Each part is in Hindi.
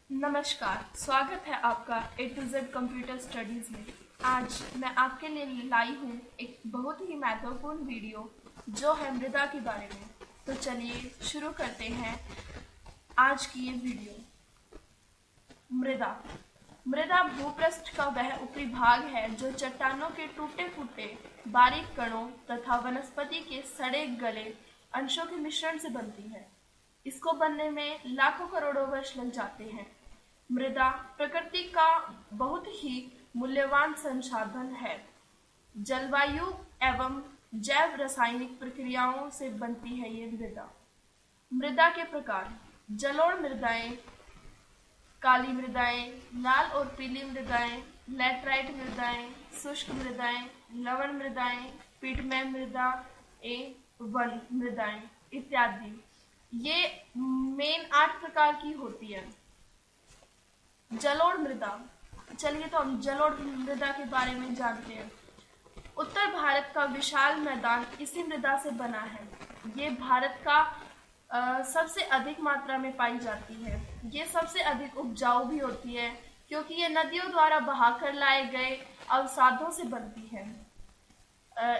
नमस्कार, स्वागत है आपका ए टू जेड कंप्यूटर स्टडीज में। आज मैं आपके लिए लाई हूँ एक बहुत ही महत्वपूर्ण वीडियो जो है मृदा के बारे में। तो चलिए शुरू करते हैं आज की ये वीडियो। मृदा मृदा भूपृष्ठ का वह ऊपरी भाग है जो चट्टानों के टूटे फूटे बारीक कणों तथा वनस्पति के सड़े गले अंशों के मिश्रण से बनती है। इसको बनने में लाखों करोड़ों वर्ष लग जाते हैं। मृदा प्रकृति का बहुत ही मूल्यवान संसाधन है। जलवायु एवं जैव रासायनिक प्रक्रियाओं से बनती है ये मृदा। मृदा के प्रकार: जलोढ़ मृदाएं, काली मृदाएं, लाल और पीली मृदाएं, लैटराइट मृदाएं, शुष्क मृदाएं, लवण मृदाएं, पीटमय मृदा, वन मृदाएं इत्यादि। ये मेन 8 प्रकार की होती है। जलोढ़ मृदा, चलिए तो हम जलोढ़ मृदा के बारे में जानते हैं। उत्तर भारत का विशाल मैदान इसी मृदा से बना है। ये भारत का सबसे अधिक मात्रा में पाई जाती है। ये सबसे अधिक उपजाऊ भी होती है क्योंकि ये नदियों द्वारा बहाकर लाए गए अवसादों से बनती है।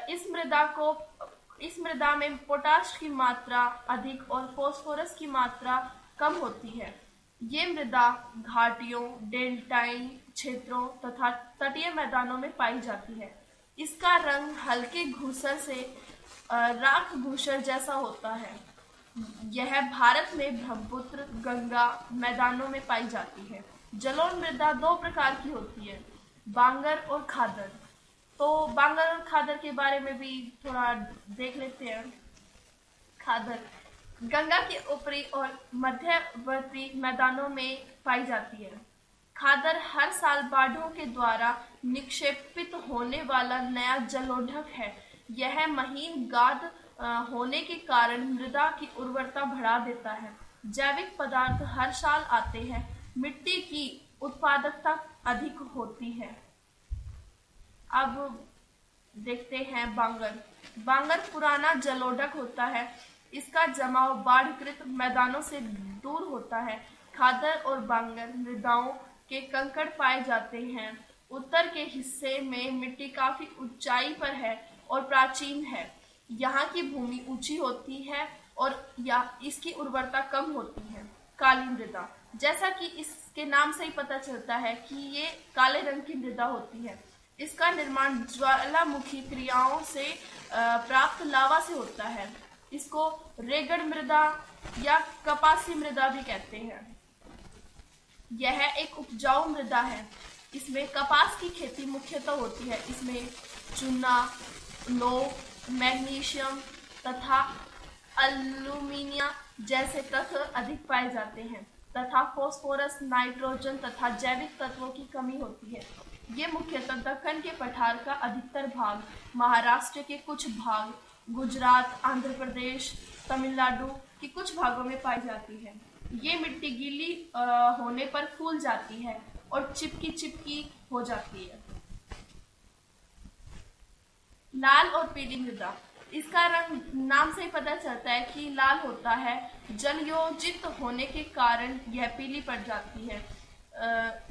इस मृदा में पोटाश की मात्रा अधिक और फास्फोरस की मात्रा कम होती है। ये मृदा घाटियों, डेल्टाई क्षेत्रों तथा तटीय मैदानों में पाई जाती है। इसका रंग हल्के धूसर से राख धूसर जैसा होता है। यह भारत में ब्रह्मपुत्र, गंगा मैदानों में पाई जाती है। जलोढ़ मृदा 2 प्रकार की होती है, बांगर और खादर। तो बांगर और खादर के बारे में भी थोड़ा देख लेते हैं। खादर गंगा के ऊपरी और मध्यवर्ती मैदानों में पाई जाती है। खादर हर साल बाढ़ों के द्वारा निक्षेपित होने वाला नया जलोढ़क है। यह महीन गाद होने के कारण मृदा की उर्वरता बढ़ा देता है। जैविक पदार्थ हर साल आते हैं। मिट्टी की उत्पादकता अधिक होती है। अब देखते हैं बांगर। बांगर पुराना जलोढ़क होता है। इसका जमाव बाढ़ग्रस्त मैदानों से दूर होता है। खादर और बांगर मृदाओं के कंकड़ पाए जाते हैं। उत्तर के हिस्से में मिट्टी काफी ऊंचाई पर है और प्राचीन है। यहाँ की भूमि ऊंची होती है और इसकी उर्वरता कम होती है। काली मृदा, जैसा कि इसके नाम से ही पता चलता है कि ये काले रंग की मृदा होती है। इसका निर्माण ज्वालामुखी क्रियाओं से प्राप्त लावा से होता है। इसको रेगड़ मृदा या कपासी मृदा भी कहते हैं। यह एक उपजाऊ मृदा है। इसमें कपास की खेती मुख्यतः होती है। इसमें चूना, लौह, मैग्नीशियम तथा एल्यूमिनियम जैसे तत्व अधिक पाए जाते हैं तथा फास्फोरस, नाइट्रोजन तथा जैविक तत्वों की कमी होती है। ये मुख्यतः दक्कन के पठार का अधिकतर भाग, महाराष्ट्र के कुछ भाग, गुजरात, आंध्र प्रदेश, तमिलनाडु के कुछ भागों में पाई जाती है। ये मिट्टी गीली होने पर फूल जाती है और चिपकी हो जाती है। लाल और पीली मृदा, इसका रंग नाम से ही पता चलता है कि लाल होता है। जलयोजित होने के कारण यह पीली पड़ जाती है।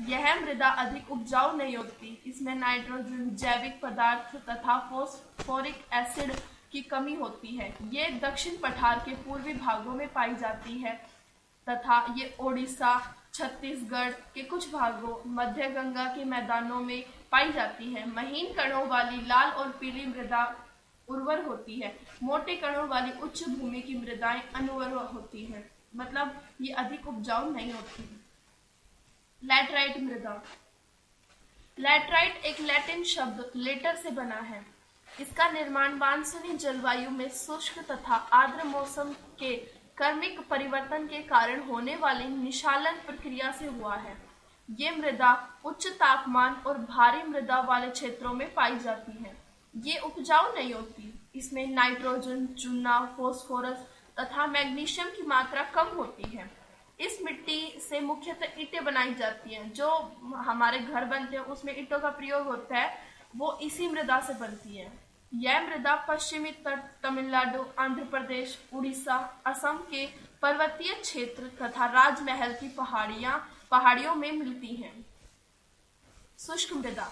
यह मृदा अधिक उपजाऊ नहीं होती। इसमें नाइट्रोजन, जैविक पदार्थ तथा फॉस्फोरिक एसिड की कमी होती है। ये दक्षिण पठार के पूर्वी भागों में पाई जाती है तथा ये ओडिशा, छत्तीसगढ़ के कुछ भागों, मध्य गंगा के मैदानों में पाई जाती है। महीन कणों वाली लाल और पीली मृदा उर्वर होती है। मोटे कणों वाली उच्च भूमि की मृदाएं अनुर्वर होती हैं, मतलब ये अधिक उपजाऊ नहीं होती। लैटराइट मृदा, लैटराइट एक लैटिन शब्द लेटर से बना है। इसका निर्माण मानसूनी जलवायु में शुष्क तथा आर्द्र मौसम के क्रमिक परिवर्तन के कारण होने वाली निशालन प्रक्रिया से हुआ है। ये मृदा उच्च तापमान और भारी मृदा वाले क्षेत्रों में पाई जाती है। ये उपजाऊ नहीं होती। इसमें नाइट्रोजन, चूना, फास्फोरस तथा मैग्नीशियम की मात्रा कम होती है। इस मिट्टी से मुख्यतः ईंटें बनाई जाती हैं। जो हमारे घर बनते हैं उसमें ईंटों का प्रयोग होता है, वो इसी मृदा से बनती है। यह मृदा पश्चिमी तट, तमिलनाडु, आंध्र प्रदेश, उड़ीसा, असम के पर्वतीय क्षेत्र तथा राजमहल की पहाड़ियां पहाड़ियों में मिलती हैं। शुष्क मृदा,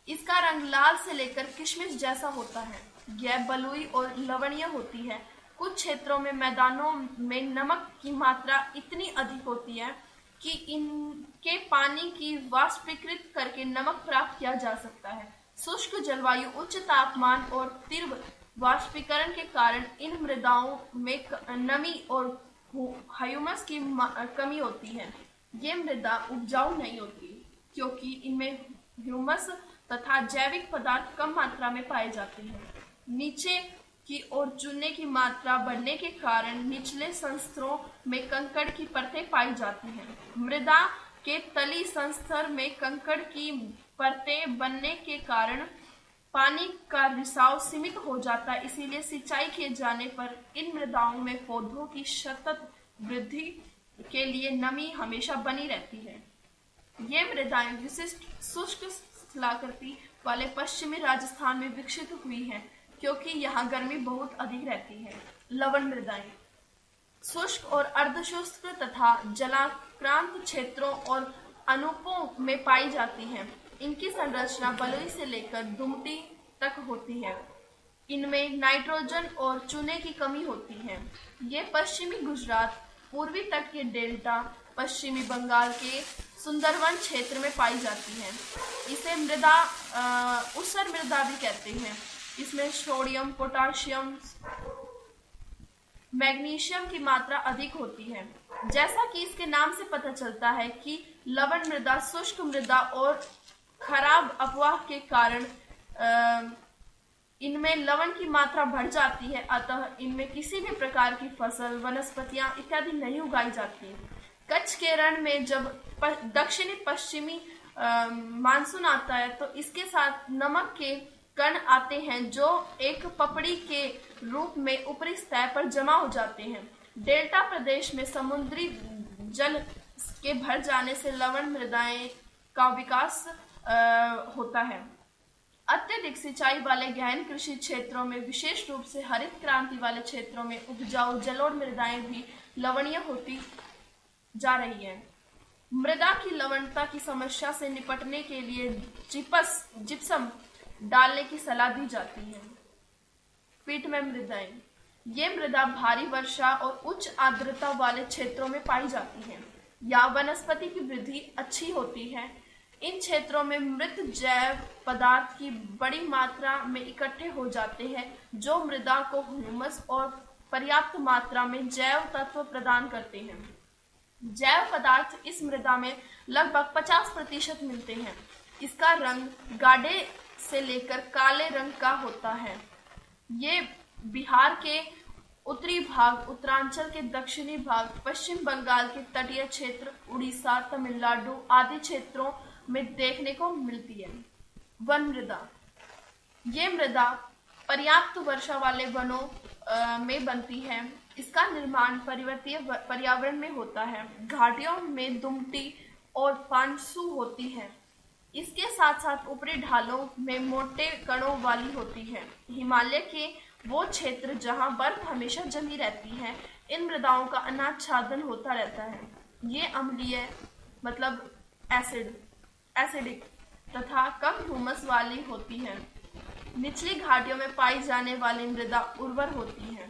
इसका रंग लाल से लेकर किशमिश जैसा होता है। यह बलुई और लवणीय होती है। कुछ क्षेत्रों में मैदानों में नमक की मात्रा इतनी अधिक होती है कि इनके पानी की वाष्पीकृत करके नमक प्राप्त किया जा सकता है। शुष्क जलवायु, उच्च तापमान और तीव्र वाष्पीकरण के कारण इन मृदाओं में नमी और ह्यूमस की कमी होती है। ये मृदा उपजाऊ नहीं होती क्योंकि इनमें ह्यूमस तथा जैविक पदार्थ कम मात्रा में पाए जाते हैं। नीचे की ओर चूने की मात्रा बढ़ने के कारण निचले संस्तरों में कंकड़ की परतें पाई जाती हैं। मृदा के तली संस्तर में कंकड़ की परतें बनने के कारण पानी का रिसाव सीमित हो जाता है। इसीलिए सिंचाई किए जाने पर इन मृदाओं में पौधों की सतत वृद्धि के लिए नमी हमेशा बनी रहती है। ये मृदाएं विशिष्ट शुष्क स्थलाकृति वाले पश्चिमी राजस्थान में विकसित हुई हैं क्योंकि यहाँ गर्मी बहुत अधिक रहती है। लवण मृदाएं शुष्क और अर्धशुष्क तथा जलाक्रांत क्षेत्रों और अनूपों में पाई जाती हैं। इनकी संरचना बलुई से लेकर दुमटी तक होती है। इनमें नाइट्रोजन और चूने की कमी होती है। ये पश्चिमी गुजरात, पूर्वी तट के डेल्टा, पश्चिमी बंगाल के सुंदरवन क्षेत्र में पाई जाती है। इसे मृदा ऊसर मृदा भी कहते हैं। इसमें सोडियम, पोटाशियम, मैग्नीशियम की मात्रा अधिक होती है। जैसा कि इसके नाम से पता चलता है कि लवण मृदा शुष्क मृदा और खराब अपवाह के कारण इनमें लवण की मात्रा बढ़ जाती है। अतः इनमें किसी भी प्रकार की फसल, वनस्पतियां इत्यादि नहीं उगाई जाती। कच्छ के रण में जब दक्षिणी पश्चिमी मानसून आता है तो इसके साथ नमक के कण आते हैं जो एक पपड़ी के रूप में ऊपरी सतह पर जमा हो जाते हैं। डेल्टा प्रदेश में समुद्री जल के भर जाने से लवण मृदाएं का विकास होता है। अत्यधिक सिंचाई वाले गहन कृषि क्षेत्रों में, विशेष रूप से हरित क्रांति वाले क्षेत्रों में उपजाऊ जलोढ़ मृदाएं भी लवणीय होती जा रही है। मृदा की लवणता की समस्या से निपटने के लिए जिप्सम डालने की सलाह दी जाती है। पीटमय मृदाएं, ये मृदा भारी वर्षा और उच्च आर्द्रता वाले क्षेत्रों में पाई जाती है। यहाँ वनस्पति की वृद्धि अच्छी होती है। इन क्षेत्रों में मृत जैव पदार्थ की बड़ी मात्रा में इकट्ठे हो जाते हैं जो मृदा को ह्यूमस और पर्याप्त मात्रा में जैव तत्व प्रदान करते हैं। जैव पदार्थ इस मृदा में लगभग 50% मिलते हैं। इसका रंग गाढ़े से लेकर काले रंग का होता है। ये बिहार के उत्तरी भाग, उत्तरांचल के दक्षिणी भाग, पश्चिम बंगाल के तटीय क्षेत्र, उड़ीसा, तमिलनाडु आदि क्षेत्रों में देखने को मिलती है। वन मृदा, ये मृदा पर्याप्त वर्षा वाले वनों में बनती है। इसका निर्माण पर्वतीय पर्यावरण में होता है। घाटियों में दुमटी और पानसू होती है। इसके साथ साथ ऊपरी ढालों में मोटे कणों वाली होती है। हिमालय के वो क्षेत्र जहां बर्फ हमेशा जमी रहती है, इन मृदाओं का अनाच्छादन होता रहता है। ये अम्लीय मतलब एसिडिक तथा कम ह्यूमस वाली होती है। निचली घाटियों में पाई जाने वाली मृदा उर्वर होती है।